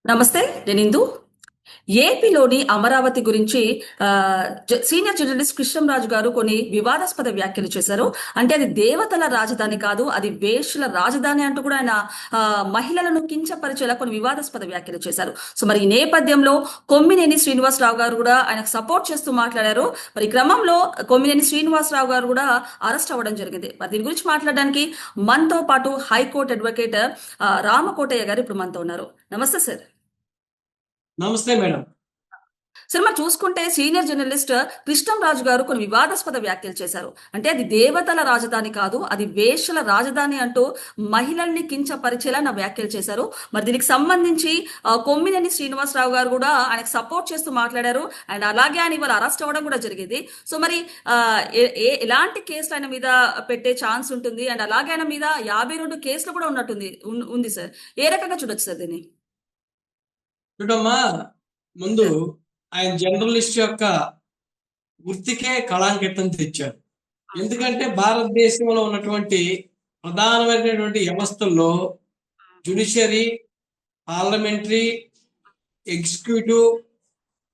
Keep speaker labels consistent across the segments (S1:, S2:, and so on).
S1: నమస్తే. నేనిందు. ఏపీలోని అమరావతి గురించి సీనియర్ జర్నలిస్ట్ కృష్ణంరాజు గారు కొన్ని వివాదాస్పద వ్యాఖ్యలు చేశారు. అంటే అది దేవతల రాజధాని కాదు, అది వేశ్యల రాజధాని అంటూ కూడా ఆయన మహిళలను కించపరిచేలా కొన్ని వివాదాస్పద వ్యాఖ్యలు చేశారు. సో మరి ఈ నేపథ్యంలో కొమ్మినేని శ్రీనివాసరావు గారు కూడా ఆయనకు సపోర్ట్ చేస్తూ మాట్లాడారు. మరి ఈ క్రమంలో కొమ్మినేని శ్రీనివాసరావు గారు కూడా అరెస్ట్ అవ్వడం జరిగింది. మరి దీని గురించి మాట్లాడడానికి మనతో పాటు హైకోర్టు అడ్వకేట్ రామకోటయ్య గారు ఇప్పుడు మనతో ఉన్నారు. నమస్తే సార్.
S2: నమస్తే మేడం.
S1: సార్ మరి చూసుకుంటే సీనియర్ జర్నలిస్ట్ కృష్ణంరాజు గారు కొన్ని వివాదాస్పద వ్యాఖ్యలు చేశారు. అంటే అది దేవతల రాజధాని కాదు, అది వేశ్యల రాజధాని అంటూ మహిళల్ని కించపరిచేలా నా వ్యాఖ్యలు చేశారు. మరి దీనికి సంబంధించి కొమ్మినేని శ్రీనివాసరావు గారు కూడా ఆయనకు సపోర్ట్ చేస్తూ మాట్లాడారు. అండ్ అలాగే ఆయన ఇవాళ అరెస్ట్ అవ్వడం కూడా జరిగింది. సో మరి ఎలాంటి కేసులు ఆయన మీద పెట్టే ఛాన్స్ ఉంటుంది? అండ్ అలాగే ఆయన మీద 52 కేసులు కూడా ఉంది సార్. ఏ రకంగా చూడొచ్చు సార్ దీన్ని?
S2: చూడమ్మా, ముందు ఆయన జర్నలిస్ట్ యొక్క వృత్తికే కళంకితం తెచ్చారు. ఎందుకంటే భారతదేశంలో ఉన్నటువంటి ప్రధానమైనటువంటి వ్యవస్థల్లో జ్యుడిషియరీ, పార్లమెంటరీ, ఎగ్జిక్యూటివ్,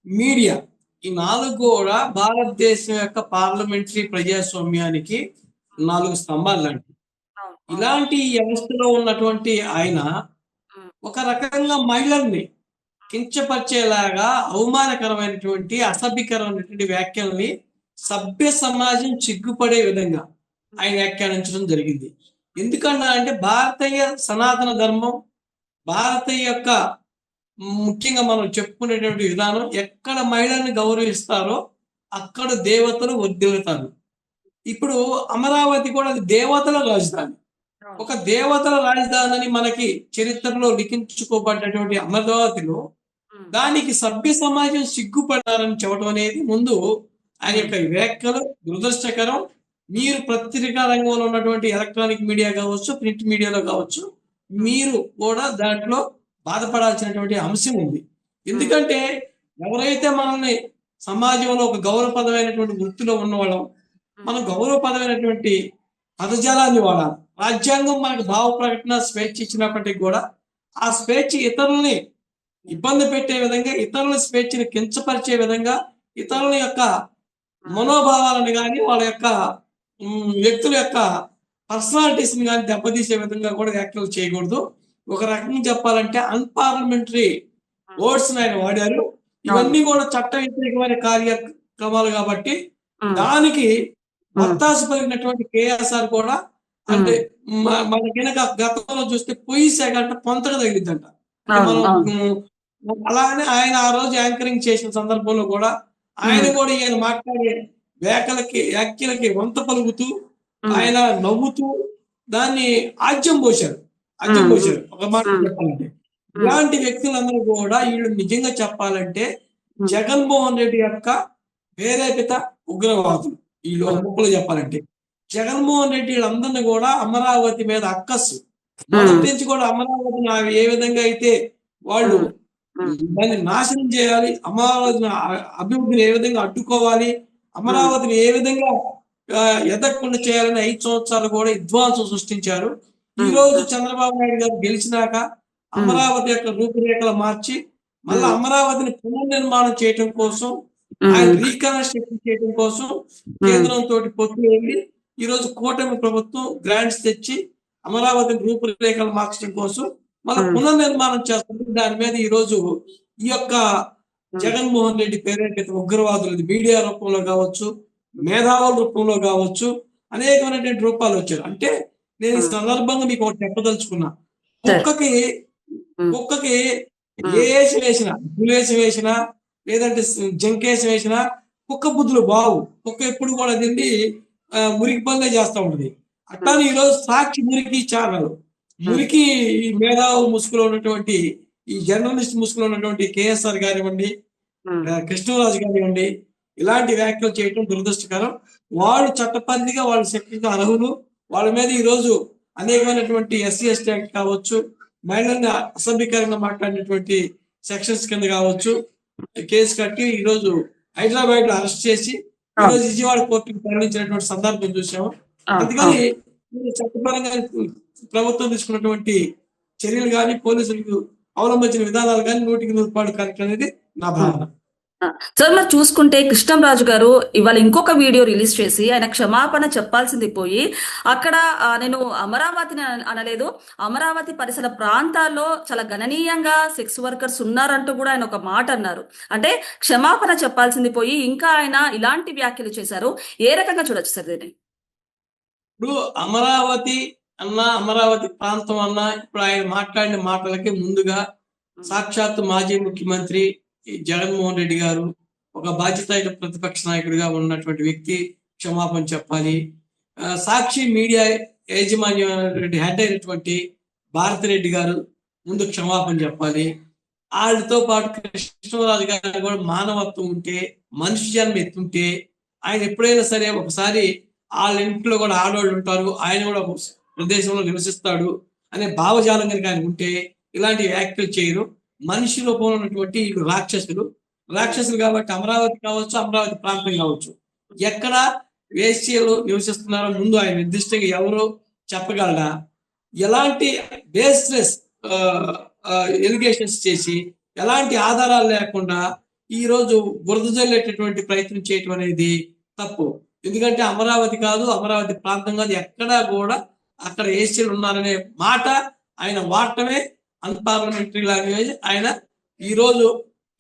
S2: మీడియా ఈ 4 కూడా భారతదేశం యొక్క పార్లమెంటరీ ప్రజాస్వామ్యానికి 4 స్తంభాలు లాంటివి. ఇలాంటి వ్యవస్థలో ఉన్నటువంటి ఆయన ఒక రకంగా మహిళల్ని కించపరిచేలాగా అవమానకరమైనటువంటి అసభ్యకరమైనటువంటి వ్యాఖ్యల్ని సభ్య సమాజం సిగ్గుపడే విధంగా ఆయన వ్యాఖ్యానించడం జరిగింది. ఎందుకన్నా అంటే భారతీయ సనాతన ధర్మం, భారతీయ యొక్క ముఖ్యంగా మనం చెప్పుకునేటువంటి విధానం, ఎక్కడ మహిళల్ని గౌరవిస్తారో అక్కడ దేవతలు వర్ధిల్లుతారు. ఇప్పుడు అమరావతి కూడా అది దేవతల రాజధాని. ఒక దేవతల రాజధాని మనకి చరిత్రలో లిఖించుకోబడినటువంటి అమరావతిలో దానికి సభ్య సమాజం సిగ్గుపడాలని చెప్పడం అనేది ముందు ఆయన యొక్క వ్యాఖ్యలు దురదృష్టకరం. మీరు పత్రికా రంగంలో ఉన్నటువంటి ఎలక్ట్రానిక్ మీడియా కావచ్చు, ప్రింట్ మీడియాలో కావచ్చు, మీరు కూడా దాంట్లో బాధపడాల్సినటువంటి అంశం ఉంది. ఎందుకంటే ఎవరైతే మనల్ని సమాజంలో ఒక గౌరవప్రదమైనటువంటి వృత్తిలో ఉన్నవాళ్ళం, మనం గౌరవప్రదమైనటువంటి పదజాలాన్ని వాడాలి. రాజ్యాంగం మనకు భావ ప్రకటన స్వేచ్ఛ ఇచ్చినప్పటికీ కూడా ఆ స్వేచ్ఛ ఇతరుల్ని ఇబ్బంది పెట్టే విధంగా, ఇతరుల స్వేచ్ఛని కించపరిచే విధంగా, ఇతరుల యొక్క మనోభావాలను కానీ వాళ్ళ యొక్క వ్యక్తుల యొక్క పర్సనాలిటీస్ని కానీ దెబ్బతీసే విధంగా కూడా వ్యాఖ్యలు చేయకూడదు. ఒక రకంగా చెప్పాలంటే అన్పార్లమెంటరీ వర్డ్స్ ఆయన వాడారు. ఇవన్నీ కూడా చట్ట వ్యతిరేకమైన కార్యక్రమాలు కాబట్టి దానికి వత్తాసు పలికినటువంటి కేఎస్ఆర్ కూడా అంటే మనకైనా గతంలో చూస్తే పొయ్యి సెగ అంటే పొంతగా తగిలిద్దంట. మనం అలానే ఆయన ఆ రోజు యాంకరింగ్ చేసిన సందర్భంలో కూడా ఆయన కూడా ఈయన మాట్లాడే వ్యాఖ్యలకి వంత పలుకుతూ ఆయన నవ్వుతూ దాన్ని ఆజ్యం పోశారు. ఒక మాట చెప్పాలంటే ఇలాంటి వ్యక్తులందరూ కూడా వీళ్ళు నిజంగా చెప్పాలంటే జగన్మోహన్ రెడ్డి యొక్క ప్రేరేపిత ఉగ్రవాదులు. వీళ్ళు ముక్కలు చెప్పాలంటే జగన్మోహన్ రెడ్డి వీళ్ళందరినీ కూడా అమరావతి మీద అక్కస్సు మొదటి నుంచి కూడా అమరావతిని ఏ విధంగా అయితే వాళ్ళు దాన్ని నాశనం చేయాలి, అమరావతిని అభివృద్ధిని ఏ విధంగా అడ్డుకోవాలి, అమరావతిని ఏ విధంగా ఎదగకుండా చేయాలని 5 సంవత్సరాలు కూడా విధ్వంసం సృష్టించారు. ఈ రోజు చంద్రబాబు నాయుడు గారు గెలిచినాక అమరావతి యొక్క రూపురేఖలు మార్చి మళ్ళీ అమరావతిని పునర్నిర్మాణం చేయడం కోసం, ఆయన రీకన్స్ట్రక్షన్ చేయడం కోసం కేంద్రంతో పొత్తు వెళ్ళి ఈ రోజు కూటమి ప్రభుత్వం గ్రాంట్స్ తెచ్చి అమరావతిని రూపురేఖలు మార్చడం కోసం మళ్ళీ పునర్నిర్మాణం చేస్తుంది. దాని మీద ఈ రోజు ఈ యొక్క జగన్మోహన్ రెడ్డి ప్రేరేపిత ఉగ్రవాదులు మీడియా రూపంలో కావచ్చు, మేధావుల రూపంలో కావచ్చు, అనేకమైనటువంటి రూపాలు వచ్చారు. అంటే నేను ఈ సందర్భంగా మీకు ఒకటి చెప్పదలుచుకున్నా. కుక్కకి ఏ వేషం వేసినా, పులేసి వేసినా లేదంటే జంకేసి వేసినా కుక్క బుద్ధులు బావు. కుక్క ఎప్పుడు కూడా తిండి మురికి పనులే చేస్తూ ఉంటుంది. అట్లానే ఈరోజు సాక్షి మురికి ఛానల్ మురికి ఈ మేధావు ముసుగులో ఉన్నటువంటి ఈ జర్నలిస్ట్ ముసుగులో ఉన్నటువంటి కేఎస్ఆర్ కానివ్వండి, కృష్ణరాజు కానివ్వండి, ఇలాంటి వ్యాఖ్యలు చేయడం దురదృష్టకరం. వాళ్ళు చట్టపరిధిగా వాళ్ళు శక్తిగా అర్హులు. వాళ్ళ మీద ఈ రోజు అనేకమైనటువంటి ఎస్సీ ఎస్టీ యాక్ట్ కావచ్చు, మహిళల్ని అసభ్యకరంగా మాట్లాడినటువంటి సెక్షన్స్ కింద కావచ్చు కేసు కట్టి ఈ రోజు హైదరాబాద్ లో అరెస్ట్ చేసి ఈ రోజు విజయవాడ కోర్టుకు తరలించినటువంటి సందర్భం చూసాము. అందుకని చట్టపరంగా ప్రభుత్వం తీసుకున్నటువంటి చర్యలు కానీ, పోలీసులకు అవలంబించిన విధానాలు కానీ 100% కరెక్ట్ అనేది నా భావన.
S1: ఆ! సార్ మరి చూసుకుంటే కృష్ణంరాజు గారు ఇవాళ ఇంకొక వీడియో రిలీజ్ చేసి ఆయన క్షమాపణ చెప్పాల్సింది పోయి అక్కడ నేను అమరావతిని అనలేదు. అమరావతి పరిసర ప్రాంతాల్లో చాలా గణనీయంగా సెక్స్ వర్కర్స్ ఉన్నారంటూ కూడా ఆయన ఒక మాట అన్నారు. అంటే క్షమాపణ చెప్పాల్సింది పోయి ఇంకా ఆయన ఇలాంటి వ్యాఖ్యలు చేశారు. ఏ రకంగా చూడొచ్చు సార్ దీన్ని?
S2: ఇప్పుడు అమరావతి అన్నా, అమరావతి ప్రాంతం అన్నా ఇప్పుడు ఆయన మాట్లాడిన మాటలకి ముందుగా సాక్షాత్తు మాజీ ముఖ్యమంత్రి ఈ జగన్మోహన్ రెడ్డి గారు ఒక బాధ్యతాయుత ప్రతిపక్ష నాయకుడిగా ఉన్నటువంటి వ్యక్తి క్షమాపణ చెప్పాలి. సాక్షి మీడియా యాజమాన్యం హెడ్ అయినటువంటి భారతిరెడ్డి గారు ముందు క్షమాపణ చెప్పాలి. వాళ్ళతో పాటు కృష్ణరాజు గారు కూడా మానవత్వం ఉంటే, మనిషి జన్మ ఎత్తుంటే ఆయన ఎప్పుడైనా సరే ఒకసారి వాళ్ళ ఇంట్లో కూడా ఆడవాళ్ళు ఉంటారు, ఆయన కూడా ఒక ప్రదేశంలో నివసిస్తాడు అనే భావజాలం కనుక ఆయన ఉంటే ఇలాంటి వ్యాఖ్యలు చేయరు. మనిషి రూపంలో ఉన్నటువంటి రాక్షసులు కాబట్టి అమరావతి కావచ్చు, అమరావతి ప్రాంతం కావచ్చు, ఎక్కడ వేశ్యలు నివసిస్తున్నారో ముందు ఆయన నిర్దిష్టంగా ఎవరో చెప్పగలరా? ఎలాంటి బేస్లెస్ ఎలిగేషన్స్ చేసి ఎలాంటి ఆధారాలు లేకుండా ఈ రోజు బురద జల్లేటటువంటి ప్రయత్నం చేయటం అనేది తప్పు. ఎందుకంటే అమరావతి కాదు, అమరావతి ప్రాంతం కాదు, ఎక్కడా కూడా అక్కడ ఏసీలు ఉన్నారనే మాట ఆయన వాడటమే అన్పార్లమెంటరీ లాంగ్వేజ్. ఆయన ఈ రోజు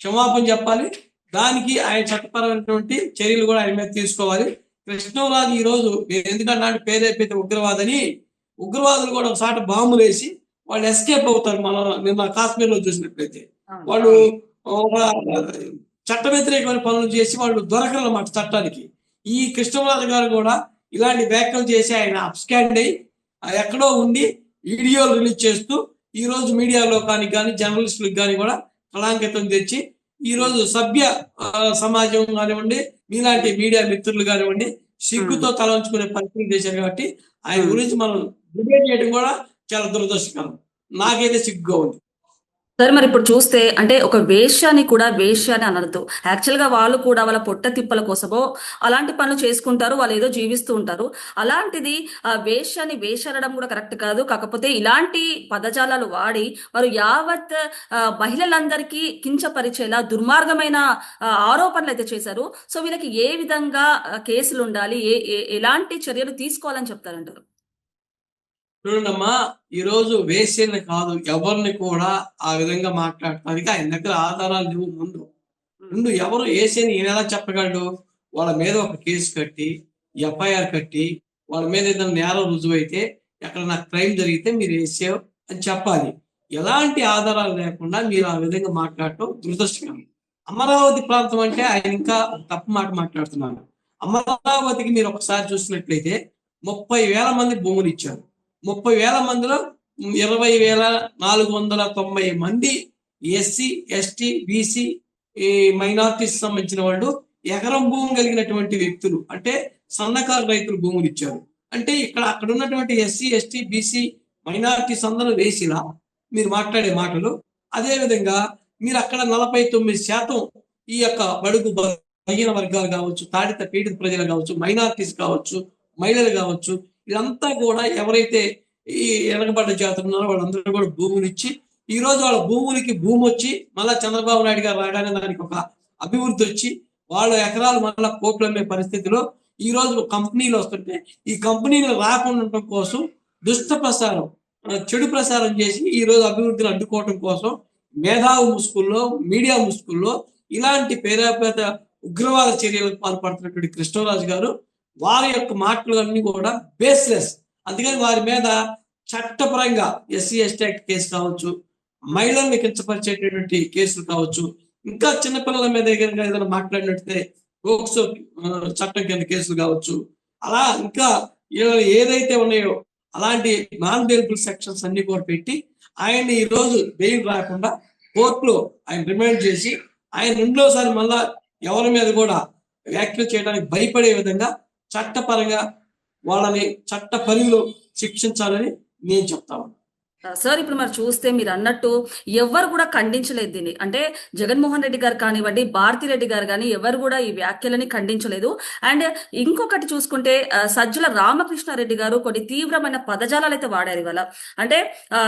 S2: క్షమాపణ చెప్పాలి. దానికి ఆయన చట్టపరమైనటువంటి చర్యలు కూడా ఆయన మీద తీసుకోవాలి. కృష్ణరాజు ఈ రోజు ఎందుకంటే పేరైపోతే ఉగ్రవాదులు కూడా ఒకసారి బాంబులు వేసి వాళ్ళు ఎస్కేప్ అవుతారు. నిన్న కాశ్మీర్ లో చూసినట్లయితే వాళ్ళు చట్ట వ్యతిరేకమైన పనులు చేసి వాళ్ళు దొరకరన్నమాట చట్టానికి. ఈ కృష్ణరాజు గారు కూడా ఇలాంటి వ్యాఖ్యలు చేసి ఆయన అప్స్కాండ్ అయ్యి ఎక్కడో ఉండి వీడియోలు రిలీజ్ చేస్తూ ఈ రోజు మీడియా లోకానికి కానీ జర్నలిస్టులకు కానీ కూడా కళాంకితం తెచ్చి ఈ రోజు సభ్య సమాజం కానివ్వండి, మీలాంటి మీడియా మిత్రులు కానివ్వండి సిగ్గుతో తలంచుకునే పరిస్థితి చేశారు. కాబట్టి ఆయన గురించి మనం డిబేట్ చేయడం కూడా చాలా దురదృష్టకరం. నాకైతే సిగ్గుగా ఉంది.
S1: సార్ మరి ఇప్పుడు చూస్తే అంటే ఒక వేశ్యాని కూడా వేశ్య అని అనద్దు. యాక్చువల్గా వాళ్ళు కూడా వాళ్ళ పొట్ట తిప్పల కోసమో అలాంటి పనులు చేసుకుంటారు, వాళ్ళు ఏదో జీవిస్తూ ఉంటారు. అలాంటిది వేశ్యాని వేశ్య అనడం కూడా కరెక్ట్ కాదు. కాకపోతే ఇలాంటి పదజాలాలు వాడి వారు యావత్ మహిళలందరికీ కించపరిచేలా దుర్మార్గమైన ఆరోపణలు అయితే చేశారు. సో వీళ్ళకి ఏ విధంగా కేసులు ఉండాలి, ఎలాంటి చర్యలు తీసుకోవాలని చెప్తారంటారు?
S2: చూడండమ్మా, ఈ రోజు వేసేని కాదు ఎవరిని కూడా ఆ విధంగా మాట్లాడటానికి ఆయన దగ్గర ఆధారాలు లేవు. ముందు ఎవరు వేసేని ఈయన ఎలా చెప్పగలడు? వాళ్ళ మీద ఒక కేసు కట్టి, ఎఫ్ఐఆర్ కట్టి, వాళ్ళ మీద ఏదైనా నేరం రుజువైతే, ఎక్కడ నాకు క్రైమ్ జరిగితే మీరు వేసావు అని చెప్పాలి. ఎలాంటి ఆధారాలు లేకుండా మీరు ఆ విధంగా మాట్లాడటం దురదృష్టకరం. అమరావతి ప్రాంతం అంటే ఆయన ఇంకా తప్పు మాట మాట్లాడుతున్నారు. అమరావతికి మీరు ఒకసారి చూసినట్లయితే 30,000 మంది భూములు ఇచ్చారు. 30,000 మందిలో 20,490 మంది ఎస్సీ, ఎస్టీ, బీసీ మైనార్టీస్ సంబంధించిన వాళ్ళు ఎకరం భూమి కలిగినటువంటి వ్యక్తులు, అంటే సన్నకారు రైతులు భూములు ఇచ్చారు. అంటే అక్కడ ఉన్నటువంటి ఎస్సీ, ఎస్టీ, బీసీ మైనార్టీస్ అందరూ వేసిలా మీరు మాట్లాడే మాటలు. అదేవిధంగా మీరు అక్కడ 49% ఈ యొక్క బడుగు బలహీన వర్గాలు కావచ్చు, తాడిత పీడిత ప్రజలు కావచ్చు, మైనార్టీస్ కావచ్చు, మహిళలు కావచ్చు, వీళ్ళంతా కూడా ఎవరైతే ఈ వెనకబడ్డ జాతులు ఉన్నారో వాళ్ళందరూ కూడా భూములు ఇచ్చి ఈ రోజు వాళ్ళ భూమి వచ్చి మళ్ళా చంద్రబాబు నాయుడు గారు రాగానే దానికి ఒక అభివృద్ధి వచ్చి వాళ్ళ ఎకరాలు మళ్ళా కోట్లు అమ్మే పరిస్థితిలో ఈ రోజు కంపెనీలు వస్తుంటే ఈ కంపెనీలు రాకుండా ఉండటం కోసం దుష్ట ప్రసారం, చెడు ప్రసారం చేసి ఈ రోజు అభివృద్ధిని అడ్డుకోవటం కోసం మేధావు ముసుగుల్లో, మీడియా ముసుగుల్లో ఇలాంటి పేద ఉగ్రవాద చర్యలకు పాల్పడుతున్నటువంటి కృష్ణరాజు గారు వారి యొక్క మాటలు అన్ని కూడా బేస్లెస్. అందుకని వారి మీద చట్టపరంగా ఎస్సీ ఎస్టీ యాక్ట్ కేసు కావచ్చు, మహిళల్ని కించపరిచేటటువంటి కేసులు కావచ్చు, ఇంకా చిన్నపిల్లల మీద ఏదైనా మాట్లాడినట్టే పోక్సో చట్టం కింద కేసులు కావచ్చు, అలా ఇంకా ఏదైతే ఉన్నాయో అలాంటి నాన్ బెయిలబుల్ సెక్షన్స్ అన్ని కూడా పెట్టి ఆయన్ని ఈ రోజు బెయిల్ రాకుండా కోర్టులో ఆయన రిమాండ్ చేసి ఆయన రెండోసారి మళ్ళా ఎవరి మీద కూడా వ్యాఖ్యలు చేయడానికి భయపడే విధంగా చట్టపరంగా వాళ్ళని చట్ట పరిధిలో శిక్షించాలని నేను చెప్తాను.
S1: సార్ ఇప్పుడు మరి చూస్తే మీరు అన్నట్టు ఎవ్వరు కూడా ఖండించలేదు దీన్ని. అంటే జగన్మోహన్ రెడ్డి గారు కానివ్వండి, భారతి రెడ్డి గారు కానీ ఎవరు కూడా ఈ వ్యాఖ్యలని ఖండించలేదు. అండ్ ఇంకొకటి చూసుకుంటే సజ్జల రామకృష్ణారెడ్డి గారు కొన్ని తీవ్రమైన పదజాలాలు అయితే వాడారు ఇవాళ. అంటే ఆ,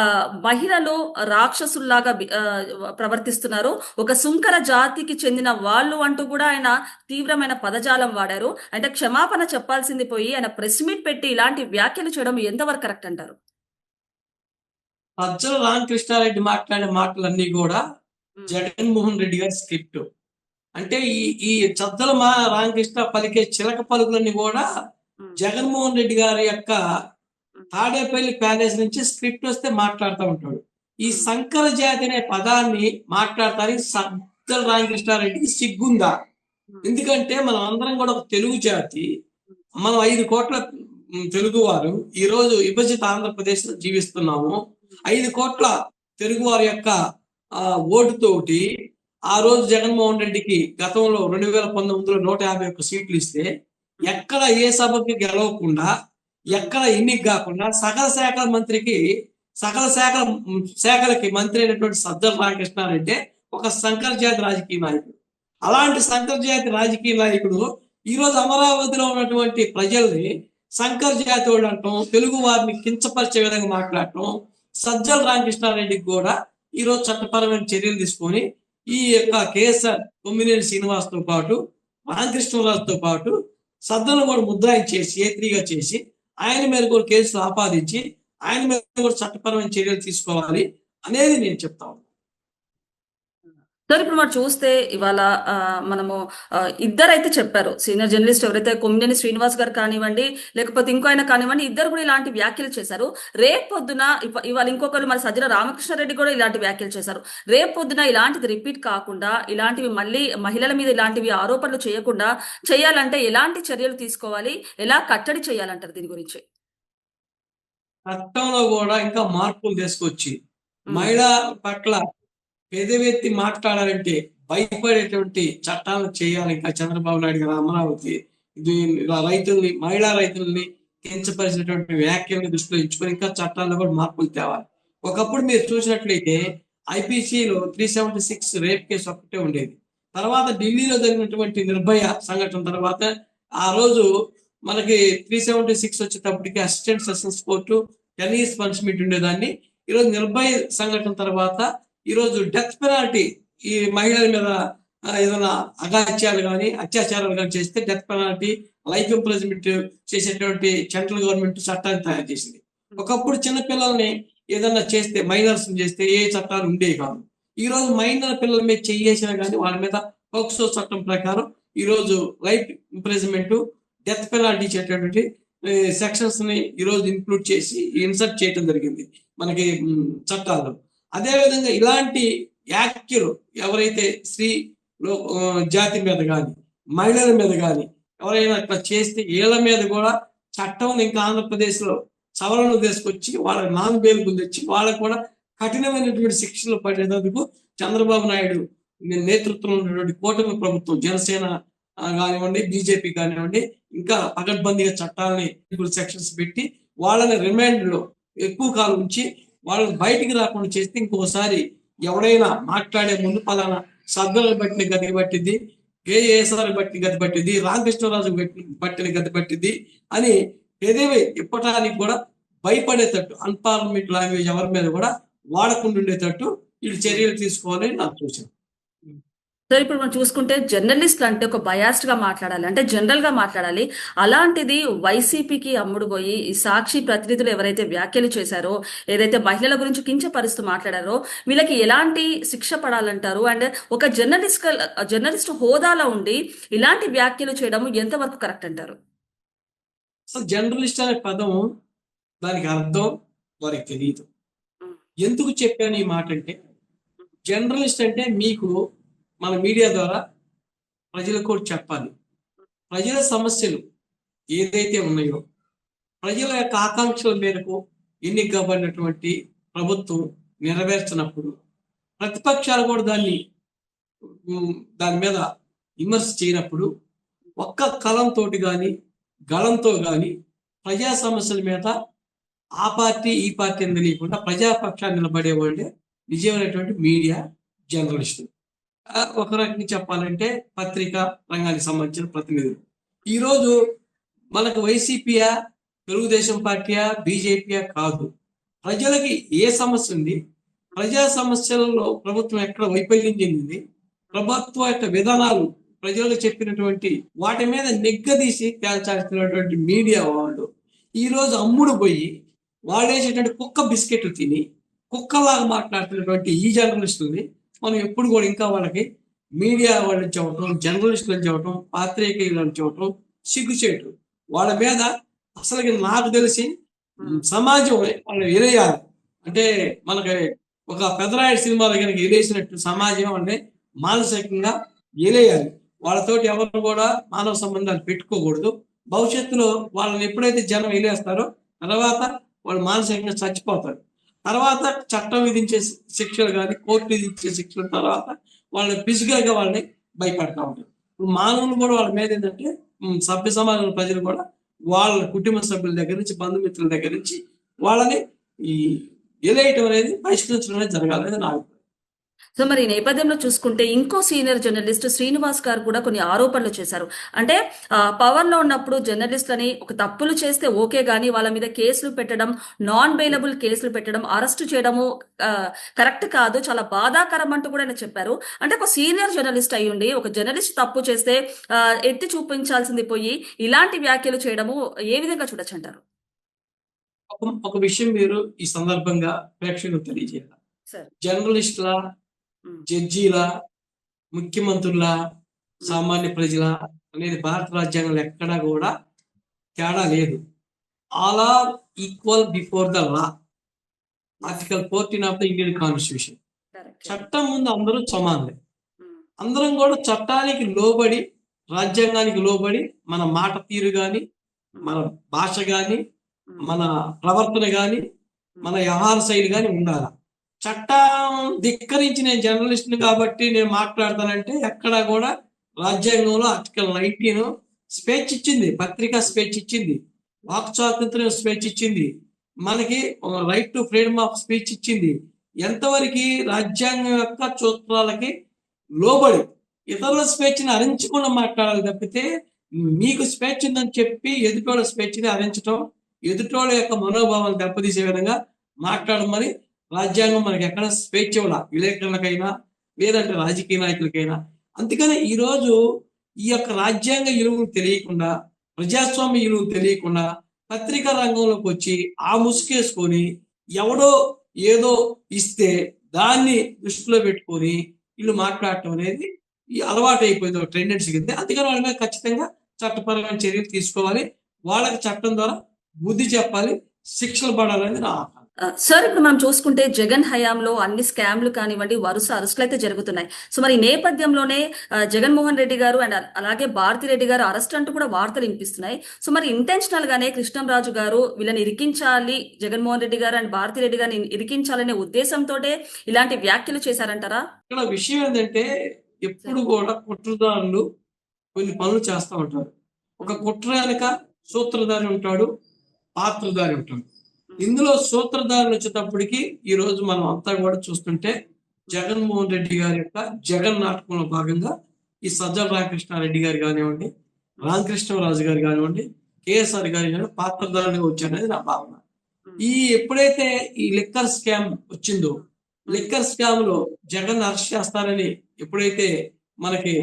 S1: మహిళలు రాక్షసుల్లాగా ప్రవర్తిస్తున్నారు, ఒక సుంకర జాతికి చెందిన వాళ్ళు అంటూ కూడా ఆయన తీవ్రమైన పదజాలం వాడారు. అంటే క్షమాపణ చెప్పాల్సింది పోయి ఆయన ప్రెస్ మీట్ పెట్టి ఇలాంటి వ్యాఖ్యలు చేయడం ఎంతవరకు కరెక్ట్ అంటారు?
S2: సజ్జల రామకృష్ణారెడ్డి మాట్లాడే మాటలన్నీ కూడా
S1: ఉమ్,
S2: జగన్మోహన్ రెడ్డి గారి స్క్రిప్ట్. అంటే ఈ ఈ సజ్జల రామకృష్ణ పలికే చిలక పలుకులన్నీ కూడా
S1: ఉమ్,
S2: జగన్మోహన్ రెడ్డి గారి యొక్క
S1: ఉమ్,
S2: తాడేపల్లి ప్యాలెస్ నుంచి స్క్రిప్ట్ వస్తే మాట్లాడుతూ ఉంటాడు. ఈ
S1: ఉమ్,
S2: సంకర జాతి అనే పదాన్ని మాట్లాడటానికి సజ్జల రామకృష్ణారెడ్డికి సిగ్గుందా?
S1: ఉమ్,
S2: ఎందుకంటే మనం అందరం కూడా ఒక తెలుగు జాతి. మనం 5 కోట్ల తెలుగు వారు ఈ రోజు విభజిత ఆంధ్రప్రదేశ్ లో జీవిస్తున్నాము. 5 కోట్ల తెలుగు వారి యొక్క ఓటుతోటి ఆ రోజు జగన్మోహన్ రెడ్డికి గతంలో 2019లో 151 సీట్లు ఇస్తే ఎక్కడ ఏ సభకి గెలవకుండా, ఎక్కడ ఎన్నిక కాకుండా సకల శాఖలకి మంత్రి అయినటువంటి సజ్జల రామకృష్ణారెడ్డి ఒక సంకర జాతి రాజకీయ నాయకుడు. అలాంటి సంకర జాతి రాజకీయ నాయకుడు ఈ రోజు అమరావతిలో ఉన్నటువంటి ప్రజల్ని సంకర జాతి వాళ్ళు అంటాం, తెలుగు వారిని కించపరిచే విధంగా మాట్లాడటం, సజ్జల రామకృష్ణారెడ్డికి కూడా ఈ రోజు చట్టపరమైన చర్యలు తీసుకొని ఈ యొక్క కేసర్ కొమ్మినేని శ్రీనివాస్తో పాటు రామకృష్ణరాజుతో పాటు సజ్జలను కూడా ముద్రాయించేసి ఏ3గా చేసి ఆయన మీద కూడా కేసులు ఆపాదించి ఆయన మీద కూడా చట్టపరమైన చర్యలు తీసుకోవాలి అనేది నేను చెప్తాను.
S1: సార్ ఇప్పుడు మనం చూస్తే ఇవాళ ఆ, మనము ఇద్దరైతే చెప్పారు, సీనియర్ జర్నలిస్ట్ ఎవరైతే కొమ్మినేని శ్రీనివాస్ గారు కానివ్వండి, లేకపోతే ఇంకో ఆయన కానివ్వండి, ఇద్దరు కూడా ఇలాంటి వ్యాఖ్యలు చేశారు. రేపు పొద్దున ఇవాళ ఇంకొకరు మరి సజ్జల రామకృష్ణారెడ్డి కూడా ఇలాంటి వ్యాఖ్యలు చేశారు. రేపు పొద్దున ఇలాంటిది రిపీట్ కాకుండా, ఇలాంటివి మళ్ళీ మహిళల మీద ఇలాంటివి ఆరోపణలు చేయకుండా చేయాలంటే ఎలాంటి చర్యలు తీసుకోవాలి, ఎలా కట్టడి చేయాలంటారు దీని గురించి?
S2: చట్టంలో కూడా ఇంకా మార్పులు తీసుకొచ్చి
S1: ఉమ్,
S2: మహిళా పట్ల పెదవెత్తి మాట్లాడాలంటే భయపడేటువంటి చట్టాలు చేయాలి. ఇంకా చంద్రబాబు నాయుడు గారు అమరావతి ఇది రైతుల్ని, మహిళా రైతుల్ని కించపరిచినటువంటి వ్యాఖ్యలను దృష్టిలో ఉంచుకొని ఇంకా చట్టాల్లో కూడా మార్పులు తేవాలి. ఒకప్పుడు మీరు చూసినట్లయితే ఐపీసీలో 376 రేప్ కేసు ఒక్కటే ఉండేది. తర్వాత ఢిల్లీలో జరిగినటువంటి నిర్భయ సంఘటన తర్వాత ఆ రోజు మనకి 376 వచ్చేటప్పటికి assistant sessions court 10 years punishment ఉండేదాన్ని. ఈరోజు నిర్భయ సంఘటన తర్వాత ఈరోజు డెత్ పెనాల్టీ ఈ మహిళల మీద ఏదైనా అగాత్యాలు కానీ అత్యాచారాలు కానీ చేస్తే డెత్ పెనాల్టీ, లైఫ్ ఇంప్రిజన్మెంట్ చేసేటువంటి సెంట్రల్ గవర్నమెంట్ చట్టాన్ని తయారు చేసింది. ఒకప్పుడు చిన్నపిల్లల్ని ఏదన్నా చేస్తే, మైనర్స్ చేస్తే ఏ చట్టాలు ఉండేవి కాదు. ఈ రోజు మైనర్ పిల్లల మీద చేసినా కానీ వాళ్ళ మీద పోక్సో చట్టం ప్రకారం ఈ రోజు లైఫ్ ఇంప్రిజన్మెంట్, డెత్ పెనాల్టీ ఇచ్చేటటువంటి సెక్షన్స్ ని ఈ రోజు ఇంక్లూడ్ చేసి ఇన్సర్ట్ చేయడం జరిగింది మనకి చట్టాల్లో. అదేవిధంగా ఇలాంటి వ్యాఖ్యలు ఎవరైతే స్త్రీ జాతి మీద కానీ మహిళల మీద కానీ ఎవరైనా అట్లా చేస్తే వీళ్ళ మీద కూడా చట్టం ఇంకా ఆంధ్రప్రదేశ్ లో సవరణలు తీసుకొచ్చి వాళ్ళకి నాన్ బెయిలబుల్ తెచ్చి వాళ్ళకు కూడా కఠినమైనటువంటి శిక్షలు పడేందుకు చంద్రబాబు నాయుడు నేతృత్వంలో ఉన్నటువంటి కూటమి ప్రభుత్వం, జనసేన కానివ్వండి, బీజేపీ కానివ్వండి, ఇంకా పకడ్బందీగా చట్టాలని సెక్షన్స్ పెట్టి వాళ్ళని రిమాండ్ లో ఎక్కువ కాలం ఉంచి వాళ్ళని బయటికి రాకుండా చేస్తే ఇంకోసారి ఎవడైనా మాట్లాడే ముందు పలానా సజ్జలను బట్టిన గతి పట్టింది, కేఏఎస్ఆర్ బట్టి గతి పట్టింది, రామకృష్ణరాజు బట్టిన గతి పట్టింది అని ఏదేవి ఇప్పటానికి కూడా భయపడేటట్టు అన్పార్లమెంట్ లాంగ్వేజ్ ఎవరి మీద కూడా వాడకుండా ఉండేటట్టు వీళ్ళు చర్యలు తీసుకోవాలని నాకు సూచన.
S1: సార్ ఇప్పుడు మనం చూసుకుంటే జర్నలిస్టులు అంటే ఒక బయాస్డ్ గా మాట్లాడాలి, అంటే జనరల్ గా మాట్లాడాలి. అలాంటిది వైసీపీకి అమ్ముడు పోయి ఈ సాక్షి ప్రతినిధులు ఎవరైతే వ్యాఖ్యలు చేశారో, ఏదైతే మహిళల గురించి కించపరుస్తూ మాట్లాడారో, వీళ్ళకి ఎలాంటి శిక్ష పడాలంటారు? అండ్ ఒక జర్నలిస్ట్ హోదాలో ఉండి ఇలాంటి వ్యాఖ్యలు చేయడం ఎంతవరకు కరెక్ట్ అంటారు?
S2: అసలు జర్నలిస్ట్ అనే పదం దానికి అర్థం వారికి తెలియదు. ఎందుకు చెప్పాను ఈ మాట అంటే, జర్నలిస్ట్ అంటే మీకు మన మీడియా ద్వారా ప్రజలకు కూడా చెప్పాలి. ప్రజల సమస్యలు ఏదైతే ఉన్నాయో, ప్రజల యొక్క ఆకాంక్షల మేరకు ఎన్నిక కాబడినటువంటి ప్రభుత్వం నెరవేర్చినప్పుడు ప్రతిపక్షాలు కూడా దాని మీద విమర్శ చేయనప్పుడు ఒక్క కలంతో కానీ గళంతో కానీ ప్రజా సమస్యల మీద ఆ పార్టీ ఈ పార్టీ అని తెలియకుండా ప్రజాపక్షాన్ని నిలబడేవాళ్ళే నిజమైనటువంటి మీడియా జర్నలిస్టులు. ఒక రకంగా చెప్పాలంటే పత్రికా రంగానికి సంబంధించిన ప్రతినిధులు. ఈరోజు మనకు వైసీపీయా, తెలుగుదేశం పార్టీయా, బీజేపీయా కాదు. ప్రజలకి ఏ సమస్య ఉంది, ప్రజా సమస్యలలో ప్రభుత్వం ఎక్కడ వైఫల్యం చెందింది, ప్రభుత్వ యొక్క విధానాలు ప్రజలకు చెప్పినటువంటి వాటి మీద నిగ్గదీసి తేల్చాల్సినటువంటి మీడియా వాళ్ళు ఈరోజు అమ్ముడు పోయి వాడేసేటువంటి కుక్క బిస్కెట్లు తిని కుక్కలాగా మాట్లాడుతున్నటువంటి ఈ జర్నలిస్టుల్ని మనం ఎప్పుడు కూడా ఇంకా వాళ్ళకి మీడియా వాళ్ళని చెప్పటం, జర్నలిస్టులను చెప్పటం, పాత్రికేయులను చెప్పటం సిగ్గుచేటు. వాళ్ళ మీద అసలు నాకు తెలిసి సమాజం వాళ్ళని ఎరేయాలి. అంటే మనకి ఒక పెదరాయుడు సినిమాలో కనుక ఎలేసినట్టు సమాజం అంటే మానసికంగా ఎలేయాలి. వాళ్ళతోటి ఎవరు కూడా మానవ సంబంధాలు పెట్టుకోకూడదు. భవిష్యత్తులో వాళ్ళని ఎప్పుడైతే జనం ఎలేస్తారో తర్వాత వాళ్ళు మానసికంగా చచ్చిపోతారు. తర్వాత చట్టం విధించే శిక్షలు కానీ కోర్టు విధించే శిక్షల తర్వాత వాళ్ళని ఫిజికల్గా వాళ్ళని భయపెడతా ఉంటారు. మానవులు కూడా వాళ్ళ మీద ఏంటంటే సభ్య సమాజంలో ప్రజలు కూడా వాళ్ళ కుటుంబ సభ్యుల దగ్గర నుంచి బంధుమిత్రుల దగ్గర నుంచి వాళ్ళని ఈ ఎలేయటం అనేది బహిష్కరించడం అనేది జరగాలనేది నా అభిప్రాయం.
S1: సో మరి ఈ నేపథ్యంలో చూసుకుంటే ఇంకో సీనియర్ జర్నలిస్ట్ శ్రీనివాస్ గారు కూడా కొన్ని ఆరోపణలు చేశారు. అంటే పవర్లో ఉన్నప్పుడు జర్నలిస్టులని ఒక తప్పులు చేస్తే ఓకే గానీ వాళ్ళ మీద కేసులు పెట్టడం, నాన్ బెయిలబుల్ కేసులు పెట్టడం, అరెస్ట్ చేయడము కరెక్ట్ కాదు, చాలా బాధాకరం అంటూ కూడా ఆయన చెప్పారు. అంటే ఒక సీనియర్ జర్నలిస్ట్ అయ్యుండి ఒక జర్నలిస్ట్ తప్పు చేస్తే ఎత్తి చూపించాల్సింది పోయి ఇలాంటి వ్యాఖ్యలు చేయడము ఏ విధంగా చూడొచ్చు అంటారు?
S2: ఒక విషయం మీరు ఈ సందర్భంగా ప్రేక్షకులకు తెలియజేయాలి.
S1: సార్.
S2: జర్నలిస్టుల, జడ్జీల, ముఖ్యమంత్రుల, సామాన్య ప్రజల అనేది భారత రాజ్యాంగంలో ఎక్కడా కూడా తేడా లేదు. All are equal before the law. Article 14 of the Indian constitution. చట్టం ముందు అందరూ సమానమే. అందరం కూడా చట్టానికి లోబడి, రాజ్యాంగానికి లోబడి మన మాట తీరు కానీ, మన భాష కానీ, మన ప్రవర్తన కానీ, మన వ్యవహార శైలి కానీ ఉండాలి. చట్టం ధిక్కరించి నేను జర్నలిస్ట్ని కాబట్టి నేను మాట్లాడతానంటే ఎక్కడా కూడా రాజ్యాంగంలో ఆర్టికల్ 19 స్వేచ్ఛ ఇచ్చింది, పత్రికా స్వేచ్ఛ ఇచ్చింది, వాక్ స్వాతంత్ర్యం స్వేచ్ఛ ఇచ్చింది, మనకి right to freedom of speech ఇచ్చింది. ఎంతవరకు రాజ్యాంగం యొక్క సూత్రాలకి లోబడి ఇతరుల స్వేచ్ఛని హరించకుండా మాట్లాడాలి తప్పితే మీకు స్వేచ్ఛ ఉందని చెప్పి ఎదుటోళ్ళ స్వేచ్ఛని హరించడం, ఎదుటోళ్ళ యొక్క మనోభావాలు దెబ్బతీసే విధంగా మాట్లాడమని రాజ్యాంగం మనకి ఎక్కడ స్వేచ్ఛ ఇవ్వాల, విలేకరులకైనా లేదంటే రాజకీయ నాయకులకైనా. అందుకని ఈరోజు ఈ యొక్క రాజ్యాంగ విలువలు తెలియకుండా, ప్రజాస్వామ్య విలువలు తెలియకుండా పత్రికా రంగంలోకి వచ్చి ఆ ముసుకేసుకొని ఎవడో ఏదో ఇస్తే దాన్ని దృష్టిలో పెట్టుకొని వీళ్ళు మాట్లాడటం అనేది ఈ అలవాటు అయిపోయింది, ఒక టెండెన్సీ కింద. అందుకని వాళ్ళ మీద ఖచ్చితంగా చట్టపరమైన చర్యలు తీసుకోవాలి, వాళ్ళకి చట్టం ద్వారా బుద్ధి చెప్పాలి, శిక్షలు పడాలనేది నా ఆహ్వానం.
S1: సార్ ఇప్పుడు మనం చూసుకుంటే జగన్ హయాంలో అన్ని స్కామ్లు కానివ్వండి వరుస అరెస్టులు అయితే జరుగుతున్నాయి. సో మరి ఈ నేపథ్యంలోనే జగన్మోహన్ రెడ్డి గారు అండ్ అలాగే భారతిరెడ్డి గారు అరెస్ట్ అంటూ కూడా వార్తలు వినిపిస్తున్నాయి. సో మరి ఇంటెన్షనల్ గానే కృష్ణంరాజు గారు వీళ్ళని ఇరికించాలి, జగన్మోహన్ రెడ్డి గారు అండ్ భారతిరెడ్డి గారిని ఇరికించాలనే ఉద్దేశంతో ఇలాంటి వ్యాఖ్యలు చేశారంటారా?
S2: ఇక్కడ విషయం ఏంటంటే ఎప్పుడు కూడా కుట్రదారులు కొన్ని పనులు చేస్తూ ఉంటారు. ఒక కుట్ర వెనక సూత్రధారి ఉంటాడు, పాత్రధారి ఉంటాడు. ఇందులో సూత్రధారులు వచ్చేటప్పటికి ఈ రోజు మనం అంతా కూడా చూస్తుంటే జగన్మోహన్ రెడ్డి గారి యొక్క జగన్ నాటకంలో భాగంగా ఈ సజ్జల రామకృష్ణారెడ్డి గారు కానివ్వండి, రామకృష్ణరాజు గారు కానివ్వండి, కేఎస్ఆర్ గారు కానివ్వండి పాత్రధారులుగా వచ్చారనేది నా భావన. ఈ ఎప్పుడైతే ఈ లిక్కర్ స్కామ్ వచ్చిందో, లిక్కర్ స్కామ్ లో జగన్ అరెస్ట్ చేస్తారని ఎప్పుడైతే మనకి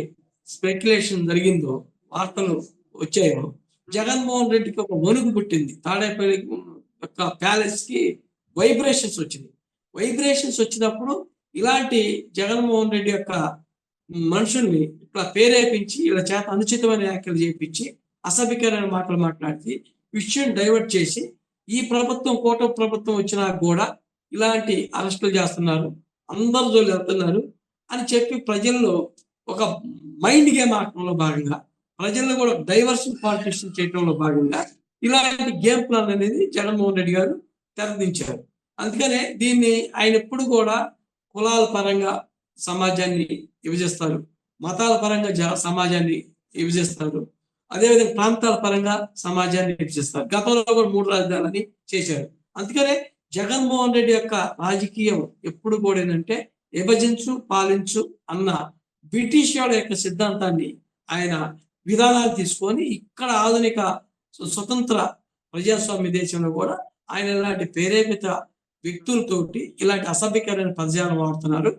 S2: స్పెక్యులేషన్ జరిగిందో, వార్తలు వచ్చాయో, జగన్మోహన్ రెడ్డికి ఒక వణుకు పుట్టింది. తాడేపల్లి యొక్క ప్యాలెస్ కి వైబ్రేషన్స్ వచ్చింది. వైబ్రేషన్స్ వచ్చినప్పుడు ఇలాంటి జగన్మోహన్ రెడ్డి యొక్క మనుషుల్ని ఇట్లా ప్రేరేపించి ఇలా చేత అనుచితమైన వ్యాఖ్యలు చేయించి అసభ్యకరమైన మాటలు మాట్లాడి విషయం డైవర్ట్ చేసి ఈ ప్రభుత్వం కూటమి ప్రభుత్వం వచ్చినా కూడా ఇలాంటి అరెస్టులు చేస్తున్నారు, అందరు జోలు వెళ్తున్నారు అని చెప్పి ప్రజల్లో ఒక మైండ్ గేమ్ ఆడటంలో భాగంగా, ప్రజల్లో కూడా డైవర్షన్ పాలిటిక్స్ చేయడంలో భాగంగా ఇలాంటి గేమ్ ప్లాన్ అనేది జగన్మోహన్ రెడ్డి గారు తెరదించారు. అందుకనే దీన్ని ఆయన ఎప్పుడు కూడా కులాల పరంగా సమాజాన్ని విభజిస్తారు, మతాల పరంగా సమాజాన్ని విభజిస్తారు, అదేవిధంగా ప్రాంతాల పరంగా సమాజాన్ని విభజిస్తారు. గతంలో కూడా 3 రాజధానులని చేశారు. అందుకనే జగన్మోహన్ రెడ్డి యొక్క రాజకీయం ఎప్పుడు కూడా ఏంటంటే విభజించు పాలించు అన్న బ్రిటిష్ వాళ్ళ యొక్క సిద్ధాంతాన్ని ఆయన విధానాలు తీసుకొని ఇక్కడ ఆధునిక స్వతంత్ర ప్రజాస్వామ్య దేశంలో కూడా ఆయన ఇలాంటి ప్రేరేపిత వ్యక్తులతోటి ఇలాంటి అసభ్యకరమైన పదజాలం వాడుతున్నారు.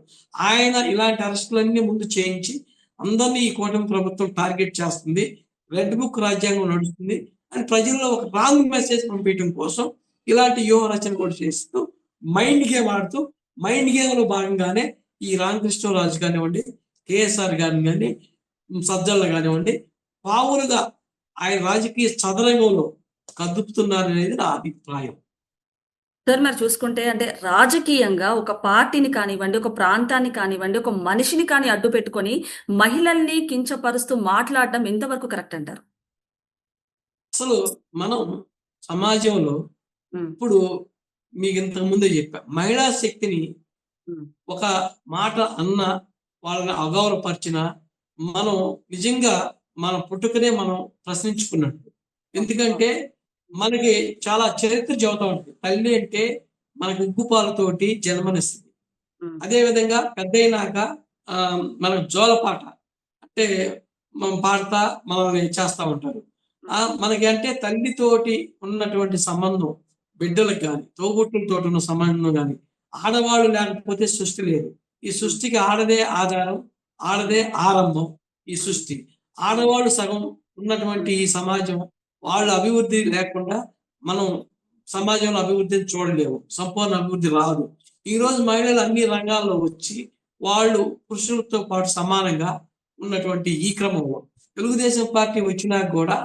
S2: ఆయన ఇలాంటి అరెస్టులన్నీ ముందు చేయించి అందరినీ ఈ కూటమి ప్రభుత్వం టార్గెట్ చేస్తుంది, రెడ్ బుక్ రాజ్యాంగం నడుస్తుంది అని ప్రజల్లో ఒక రాంగ్ మెసేజ్ పంపించడం కోసం ఇలాంటి వ్యూహ రచన కూడా చేస్తూ మైండ్ గేమ్ ఆడుతూ మైండ్ గేమ్ లో భాగంగానే ఈ రామకృష్ణరాజు కానివ్వండి, కేఎస్ఆర్ గారిని కానీ, సజ్జల కానివ్వండి, పావులుగా ఆయన రాజకీయ చదరంగంలో కదుపుతున్నారనేది నా అభిప్రాయం.
S1: సార్ మరి చూసుకుంటే అంటే రాజకీయంగా ఒక పార్టీని కానివ్వండి, ఒక ప్రాంతాన్ని కానివ్వండి, ఒక మనిషిని కానీ అడ్డు పెట్టుకొని మహిళల్ని కించపరుస్తూ మాట్లాడడం ఎంతవరకు కరెక్ట్ అంటారు?
S2: అసలు మనం సమాజంలో
S1: ఉమ్,
S2: ఇప్పుడు మీకు ఇంతకు ముందే చెప్పా, మహిళా శక్తిని
S1: ఉమ్,
S2: ఒక మాట అన్న వాళ్ళని అగౌరవపరిచిన మనం నిజంగా మన పుట్టుకనే మనం ప్రశ్నించుకున్నట్టు. ఎందుకంటే మనకి చాలా చరిత్ర చెబుతా ఉంటుంది. తల్లి అంటే మనకి ఉగ్గుపాలతోటి జన్మనిస్తుంది.
S1: ఉమ్,
S2: అదే విధంగా పెద్దయినాక మనకు జోలపాట అంటే మనం పాడతా మనల్ని చేస్తా ఉంటారు. మనకి అంటే తల్లితోటి ఉన్నటువంటి సంబంధం బిడ్డలకు కానీ, తోబుట్టులతో ఉన్న సంబంధం కానీ, ఆడవాళ్ళు లేకపోతే సృష్టి లేదు. ఈ సృష్టికి ఆడదే ఆధారం, ఆడదే ఆరంభం. ఈ సృష్టి ఆడవాళ్ళు సగం ఉన్నటువంటి ఈ సమాజం, వాళ్ళ అభివృద్ధి లేకుండా మనం సమాజంలో అభివృద్ధిని చూడలేము, సంపూర్ణ అభివృద్ధి రాదు. ఈ రోజు మహిళలు అన్ని రంగాల్లో వచ్చి వాళ్ళు పురుషులతో పాటు సమానంగా ఉన్నటువంటి ఈ క్రమంలో తెలుగుదేశం పార్టీ వచ్చినా కూడా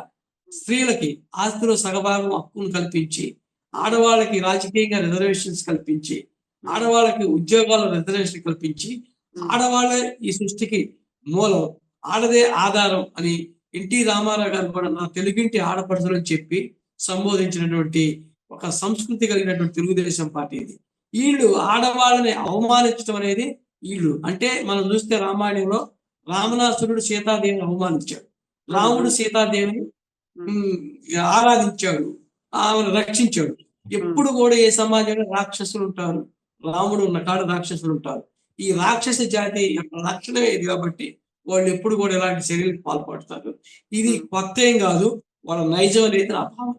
S2: స్త్రీలకి ఆస్తిలో సగభాగం హక్కును కల్పించి, ఆడవాళ్ళకి రాజకీయంగా రిజర్వేషన్స్ కల్పించి, ఆడవాళ్ళకి ఉద్యోగాల రిజర్వేషన్ కల్పించి, ఆడవాళ్ళే ఈ సృష్టికి మూలం, ఆడదే ఆధారం అని ఎన్టీ రామారావు గారు కూడా నా తెలుగింటి ఆడపడుచులు అని చెప్పి సంబోధించినటువంటి ఒక సంస్కృతి కలిగినటువంటి తెలుగుదేశం పార్టీ ఇది. వీళ్ళు ఆడవాళ్ళని అవమానించడం అనేది వీళ్ళు అంటే మనం చూస్తే రామాయణంలో రామనాసురుడు సీతాదేవిని అవమానించాడు, రాముడు సీతాదేవిని ఆరాధించాడు, ఆమెను రక్షించాడు. ఎప్పుడు కూడా ఏ సమాజంలో రాక్షసులు ఉంటారు, రాముడు ఉన్న కాడ రాక్షసులు ఉంటారు. ఈ రాక్షస జాతి యొక్క లక్షణమే ఇది కాబట్టి వాళ్ళు ఎప్పుడు కూడా ఇలాంటి చర్యలకు పాల్పడతారు. ఇది కొత్త ఏం కాదు, వాళ్ళ నైజం అనేది నా భావన.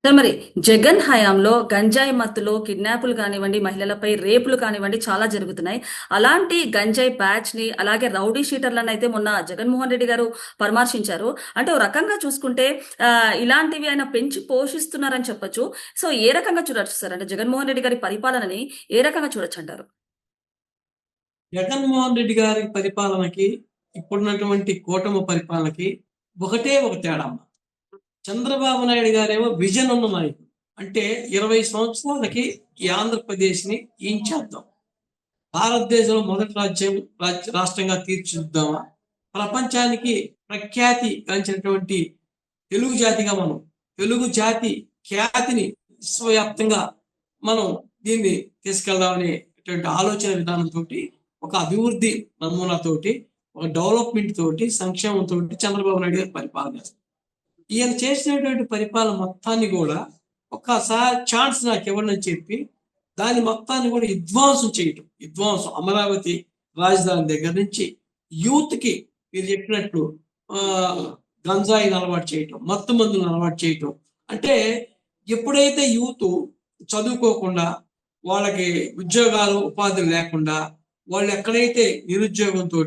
S1: సార్ మరి జగన్ హయాంలో గంజాయి మత్తులో కిడ్నాపులు కానివ్వండి, మహిళలపై రేపులు కానివ్వండి చాలా జరుగుతున్నాయి. అలాంటి గంజాయి బ్యాచ్ ని అలాగే రౌడీ షీటర్లను అయితే మొన్న జగన్మోహన్ రెడ్డి గారు పరామర్శించారు. అంటే ఓ రకంగా చూసుకుంటే ఇలాంటివి ఆయన పెంచి పోషిస్తున్నారని చెప్పొచ్చు. సో ఏ రకంగా చూడొచ్చు సార్? అంటే జగన్మోహన్ రెడ్డి గారి పరిపాలనని ఏ రకంగా చూడొచ్చు అంటారు?
S2: జగన్మోహన్ రెడ్డి గారి పరిపాలనకి ఇప్పుడున్నటువంటి కూటమి పరిపాలనకి ఒకటే ఒక తేడా. చంద్రబాబు నాయుడు గారేమో విజన్ ఉన్న నాయకుడు. అంటే 20 సంవత్సరాలకి ఈ ఆంధ్రప్రదేశ్ ని ఏం చేద్దాం, భారతదేశంలో మొదటి రాష్ట్రంగా తీర్చిదిద్దామా, ప్రపంచానికి ప్రఖ్యాతి గాంచినటువంటి తెలుగు జాతిగా మనం తెలుగు జాతి ఖ్యాతిని విశ్వవ్యాప్తంగా మనం దీన్ని తీసుకెళ్దామనేటువంటి ఆలోచన విధానంతో, ఒక అభివృద్ధి నమూనాతోటి, ఒక డెవలప్మెంట్ తోటి, సంక్షేమంతో చంద్రబాబు నాయుడు గారు పరిపాలన చేస్తారు. ఈయన చేసినటువంటి పరిపాలన మొత్తాన్ని కూడా ఒక్కసారి ఛాన్స్ నాకు ఇవ్వండి అని చెప్పి దాని మొత్తాన్ని కూడా విధ్వంసం అమరావతి రాజధాని దగ్గర నుంచి యూత్ కి మీరు చెప్పినట్లు గంజాయిని అలవాటు చేయటం, మత్తు మందులను అలవాటు చేయటం. అంటే ఎప్పుడైతే యూత్ చదువుకోకుండా, వాళ్ళకి ఉద్యోగాలు ఉపాధులు లేకుండా, వాళ్ళు ఎక్కడైతే నిరుద్యోగంతో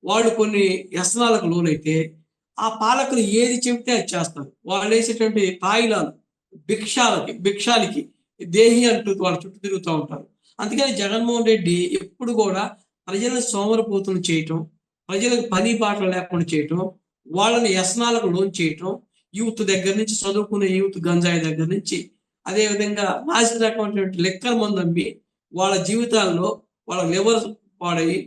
S2: వాళ్ళు కొన్ని వ్యసనాలకు లోనైతే ఆ పాలకులు ఏది చెబితే అది చేస్తారు. వాళ్ళు వేసేటువంటి తాయిలాలు భిక్షాలకి దేహి అంటూ వాళ్ళ చుట్టూ తిరుగుతూ ఉంటారు. అందుకని జగన్మోహన్ రెడ్డి ఎప్పుడు కూడా ప్రజలను సోమరపోతులు చేయటం, ప్రజలకు పని బాటలు లేకుండా చేయటం, వాళ్ళని వ్యసనాలకు లోన్ చేయటం, యూత్ దగ్గర నుంచి, చదువుకునే యూత్ గంజాయి దగ్గర నుంచి, అదేవిధంగా నాసి రకమైనటువంటి లెక్కల మందు అమ్మి వాళ్ళ జీవితాల్లో వాళ్ళ లివర్ పాడయి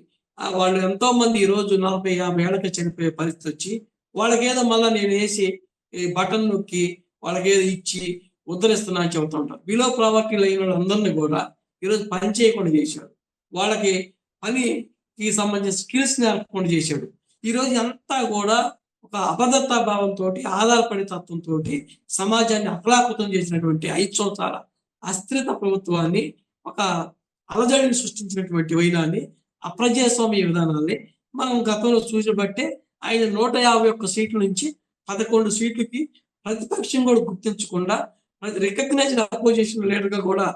S2: వాళ్ళు ఎంతో మంది ఈరోజు 40-50 ఏళ్ళకి చనిపోయే పరిస్థితి వచ్చి, వాళ్ళకేదో మళ్ళీ నేను వేసి బటన్ నొక్కి వాళ్ళకేదో ఇచ్చి ఉద్ధరిస్తున్నా అని చెబుతూ ఉంటారు. బిలో ప్రావర్టీ అయిన వాళ్ళందరినీ కూడా ఈరోజు పని చేయకుండా చేశాడు, వాళ్ళకి పనికి సంబంధించిన స్కిల్స్ నేర్పకుండా చేశాడు. ఈరోజు అంతా కూడా ఒక అభద్రతా భావంతో ఆధారపడే తత్వంతో సమాజాన్ని అకలాకుతం చేసినటువంటి 5 సంవత్సరాల అస్థిరత ప్రభుత్వాన్ని, ఒక అలజడిని సృష్టించినటువంటి వైనాన్ని, అప్రజాస్వామ్య విధానాన్ని మనం గతంలో చూసిబట్టే ఆయన 151 సీట్ల నుంచి 11 సీట్లకి ప్రతిపక్షం కూడా గుర్తించకుండా, రికగ్నైజ్డ్ అపోజిషన్ లీడర్గా కూడా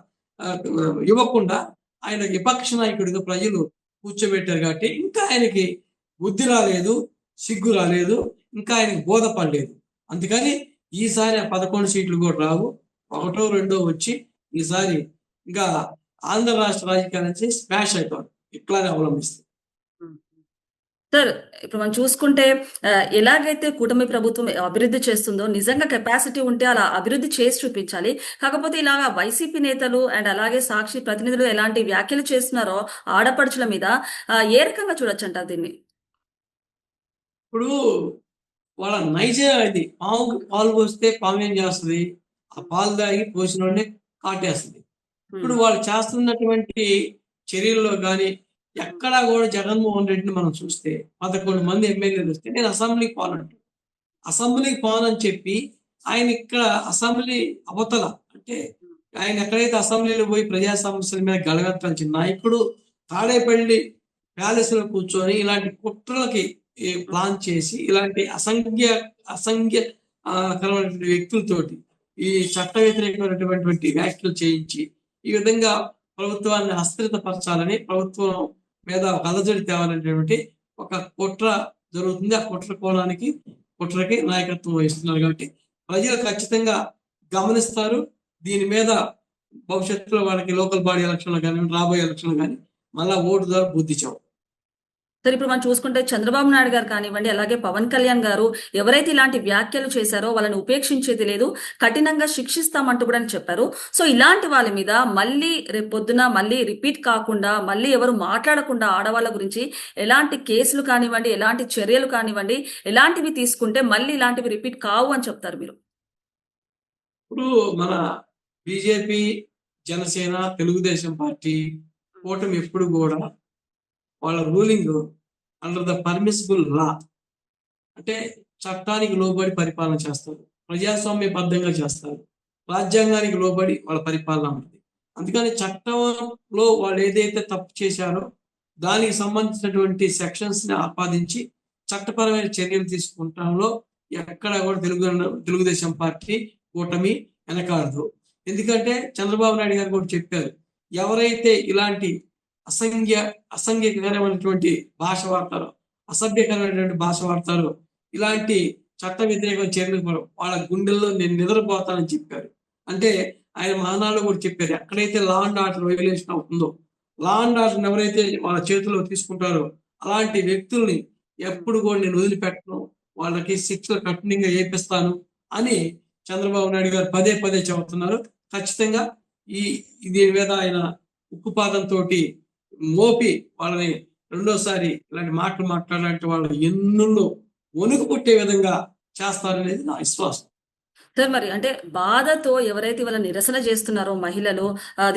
S2: ఇవ్వకుండా ఆయన విపక్ష నాయకుడిగా ప్రజలు కూర్చోబెట్టారు. కాబట్టి ఇంకా ఆయనకి బుద్ధి రాలేదు, సిగ్గు రాలేదు, ఇంకా ఆయనకి బోధపడలేదు. అందుకని ఈసారి ఆ 11 సీట్లు కూడా రావు, ఒకటో రెండో వచ్చి ఈసారి ఇంకా ఆంధ్ర రాష్ట్ర రాజకీయాల నుంచి స్మాష్ అయిపోవడం ఇట్లానే అవలంబిస్తుంది.
S1: సార్, ఇప్పుడు మనం చూసుకుంటే ఎలాగైతే కూటమి ప్రభుత్వం అభివృద్ధి చేస్తుందో నిజంగా కెపాసిటీ ఉంటే అలా అభివృద్ధి చేసి చూపించాలి. కాకపోతే ఇలాగా వైసీపీ నేతలు అండ్ అలాగే సాక్షి ప్రతినిధులు ఎలాంటి వ్యాఖ్యలు చేస్తున్నారో ఆడపడుచుల మీద ఏ రకంగా చూడొచ్చంటారు దీన్ని?
S2: ఇప్పుడు వాళ్ళ నైజం అది. పాముకి పాలు పోస్తే పాము ఏం చేస్తుంది? ఆ పాలు తాగి పోసినోడిని కాటేస్తుంది. ఇప్పుడు వాళ్ళు చేస్తున్నటువంటి చర్యల్లో కానీ ఎక్కడా కూడా జగన్మోహన్ రెడ్డిని మనం చూస్తే 11 మంది ఎమ్మెల్యేలు వస్తే నేను అసెంబ్లీకి పోనంటాను. అసెంబ్లీకి పోనని చెప్పి ఆయన ఇక్కడ అసెంబ్లీ అవతల, అంటే ఆయన ఎక్కడైతే అసెంబ్లీలో పోయి ప్రజా సమస్యల మీద గళమెత్తాల్సిన నాయకుడు తాడేపల్లి ప్యాలెస్ లో కూర్చొని ఇలాంటి కుట్రలకి ప్లాన్ చేసి ఇలాంటి అసంఖ్యకరమైనటువంటి వ్యక్తులతోటి ఈ చట్ట వ్యతిరేకమైనటువంటి వ్యాఖ్యలు చేయించి ఈ విధంగా ప్రభుత్వాన్ని అస్థిరతపరచాలని, ప్రభుత్వం మీద ఒక అలజడి తేవాలనేటువంటి ఒక కుట్ర జరుగుతుంది. ఆ కుట్రకి నాయకత్వం వహిస్తున్నారు. కాబట్టి ప్రజలు ఖచ్చితంగా గమనిస్తారు. దీని మీద భవిష్యత్తులో వాళ్ళకి లోకల్ బాడీ ఎలక్షన్లు కానీ, రాబోయే ఎలక్షన్లు కానీ మళ్ళా ఓటు ద్వారా బుద్ధి చెవు.
S1: సార్, ఇప్పుడు మనం చూసుకుంటే చంద్రబాబు నాయుడు గారు కానివ్వండి, అలాగే పవన్ కళ్యాణ్ గారు ఎవరైతే ఇలాంటి వ్యాఖ్యలు చేశారో వాళ్ళని ఉపేక్షించేది లేదు, కఠినంగా శిక్షిస్తామంటూ కూడా చెప్పారు. సో ఇలాంటి వాళ్ళ మీద మళ్ళీ రేపు పొద్దున మళ్ళీ రిపీట్ కాకుండా, మళ్ళీ ఎవరు మాట్లాడకుండా ఆడవాళ్ళ గురించి ఎలాంటి కేసులు కానివ్వండి, ఎలాంటి చర్యలు కానివ్వండి, ఎలాంటివి తీసుకుంటే మళ్ళీ ఇలాంటివి రిపీట్ కావు అని చెప్తారు మీరు?
S2: ఇప్పుడు మన బీజేపీ, జనసేన, తెలుగుదేశం పార్టీ కూటమి ఎప్పుడు కూడా వాళ్ళ రూలింగ్ అండర్ ద పర్మిసిబుల్ లా, అంటే చట్టానికి లోబడి పరిపాలన చేస్తారు, ప్రజాస్వామ్యబద్ధంగా చేస్తారు, రాజ్యాంగానికి లోబడి వాళ్ళ పరిపాలన ఉంటుంది. అందుకని చట్టంలో వాళ్ళు ఏదైతే తప్పు చేశారో దానికి సంబంధించినటువంటి సెక్షన్స్ ని ఆపాదించి చట్టపరమైన చర్యలు తీసుకుంటాంలో ఎక్కడ కూడా తెలుగుదేశం పార్టీ కూటమి వెనకాడదు. ఎందుకంటే చంద్రబాబు నాయుడు గారు కూడా చెప్పారు, ఎవరైతే ఇలాంటి అసంఖ్యకరమైనటువంటి భాష వాడతారో, అసభ్యకరమైనటువంటి భాష వాడతారో, ఇలాంటి చట్ట వ్యతిరేక చర్యలు వాళ్ళ గుండెల్లో నేను నిద్రపోతానని చెప్పారు. అంటే ఆయన మహానాడులో కూడా చెప్పారు, ఎక్కడైతే లా అండ్ ఆర్డర్ వైలేషన్ అవుతుందో, లా అండ్ ఆర్డర్ ఎవరైతే వాళ్ళ చేతిలో తీసుకుంటారో అలాంటి వ్యక్తుల్ని ఎప్పుడు కూడా నేను వదిలిపెట్టను, వాళ్ళకి శిక్షలు కఠినంగా చేపిస్తాను అని చంద్రబాబు నాయుడు గారు పదే పదే చెబుతున్నారు. ఖచ్చితంగా దీని మీద ఆయన ఉక్కుపాదంతో మోపి వాళ్ళని రెండోసారి ఇలాంటి మాటలు మాట్లాడాలంటే వాళ్ళ ఎన్నుల్లో వణుకు పుట్టే విధంగా చేస్తారనేది నా విశ్వాసం.
S1: సార్, మరి అంటే బాధతో ఎవరైతే వాళ్ళ నిరసన చేస్తున్నారో మహిళలు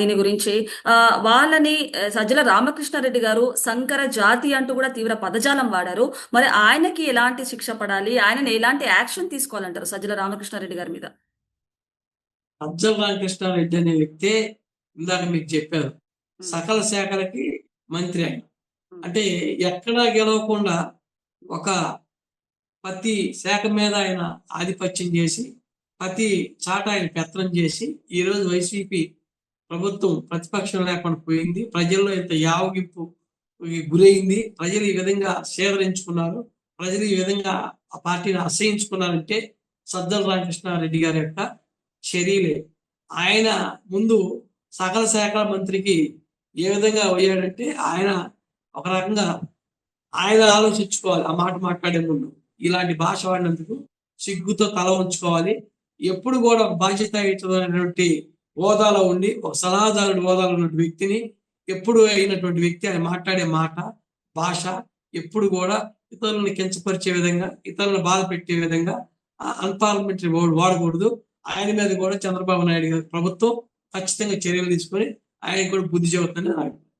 S1: దీని గురించి వాళ్ళని సజ్జల రామకృష్ణారెడ్డి గారు సంకర జాతి అంటూ కూడా తీవ్ర పదజాలం వాడారు. మరి ఆయనకి ఎలాంటి శిక్ష పడాలి, ఆయనని ఎలాంటి యాక్షన్ తీసుకోవాలంటారు సజ్జల రామకృష్ణారెడ్డి గారి మీద?
S2: సజ్జల రామకృష్ణారెడ్డి అనే వ్యక్తే ఇందాక మీకు చెప్పారు, సకల శాఖలకి మంత్రి ఆయన. అంటే ఎక్కడా గెలవకుండా ఒక ప్రతి శాఖ మీద ఆయన ఆధిపత్యం చేసి, ప్రతి చాట ఆయన పెత్తనం చేసి, ఈరోజు వైసీపీ ప్రభుత్వం ప్రతిపక్షం లేకుండా పోయింది, ప్రజల్లో ఇంత యావగింపు గురైంది, ప్రజలు ఈ విధంగా సేదరించుకున్నారు, ప్రజలు ఈ విధంగా ఆ పార్టీని అసహించుకున్నారంటే సజ్జల రామకృష్ణారెడ్డి గారి యొక్క చర్యలే. ఆయన ముందు సకల శాఖల మంత్రికి ఏ విధంగా అయ్యాడంటే ఆయన ఒక రకంగా ఆయన ఆలోచించుకోవాలి. ఆ మాట మాట్లాడే ముందు ఇలాంటి భాష వాడినందుకు సిగ్గుతో తల ఉంచుకోవాలి. ఎప్పుడు కూడా బాధ్యతాయుతమైనటువంటి హోదాలో ఉండి, ఒక సలహాదారుడి హోదాలో ఉన్న వ్యక్తిని, ఎప్పుడు అయినటువంటి వ్యక్తి ఆయన మాట్లాడే మాట భాష ఎప్పుడు కూడా ఇతరులను కించపరిచే విధంగా, ఇతరులను బాధ పెట్టే విధంగా అన్పార్లమెంటరీ వర్డ్ వాడకూడదు. ఆయన మీద కూడా చంద్రబాబు నాయుడు గారి ప్రభుత్వం ఖచ్చితంగా చర్యలు తీసుకొని ఆయన కూడా బుద్ధి చెబుతుందని నాకు